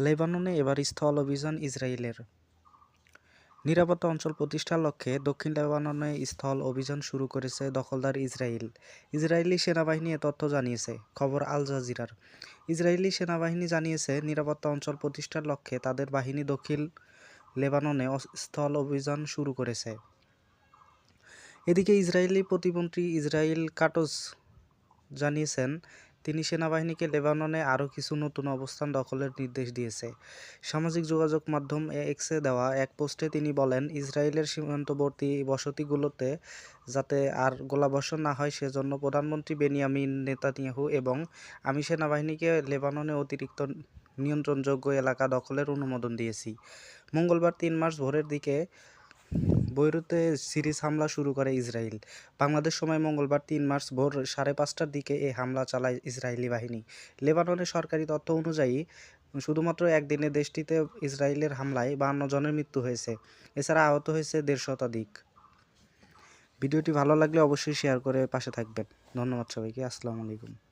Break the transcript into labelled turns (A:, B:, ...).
A: লেবাননে এবার স্থল অভিযান ইসরায়েলের। নিরাপত্তা অঞ্চল প্রতিষ্ঠার লক্ষ্যে দক্ষিণ লেবাননে স্থল অভিযান শুরু করেছে দখলদার ইসরায়েল। ইসরায়েলি সেনাবাহিনী এ তথ্য জানিয়েছে। খবর আল জাজিরার। ইসরায়েলি সেনাবাহিনী জানিয়েছে, নিরাপত্তা অঞ্চল প্রতিষ্ঠার লক্ষ্যে তাদের বাহিনী দক্ষিণ লেবাননে স্থল অভিযান শুরু করেছে। এদিকে ইসরায়েলি প্রতিমন্ত্রী ইসরায়েল কাটজ জানিয়েছেন, তিনি সেনাবাহিনীকে লেবাননে আরও কিছু নতুন অবস্থান দখলের নির্দেশ দিয়েছে। সামাজিক যোগাযোগ মাধ্যম এক্সে দেওয়া এক পোস্টে তিনি বলেন, ইসরায়েলের সীমান্তবর্তী বসতিগুলোতে যাতে আর গোলাবর্ষণ না হয় সেজন্য প্রধানমন্ত্রী বেনিয়ামিন নেতানিয়াহু এবং আমি সেনাবাহিনীকে লেবাননে অতিরিক্ত নিয়ন্ত্রণযোগ্য এলাকা দখলের অনুমোদন দিয়েছি। মঙ্গলবার ৩ মার্চ ভোরের দিকে বৈরুতে সিরিজ হামলা শুরু করে ইসরায়েল। বাংলাদেশ সময় মঙ্গলবার ৩ মার্চ ভোর ৫:৩০টার দিকে এ হামলা চালায় ইসরায়েলি বাহিনী। লেবাননের সরকারি তথ্য অনুযায়ী শুধুমাত্র একদিনে দেশটিতে ইসরায়েলের হামলায় ৫২ জনের মৃত্যু হয়েছে। এছাড়া আহত হয়েছে ১৫০ শতাধিক। ভিডিওটি ভালো লাগলে অবশ্যই শেয়ার করে পাশে থাকবেন। ধন্যবাদ সবাইকে। আসসালামু আলাইকুম।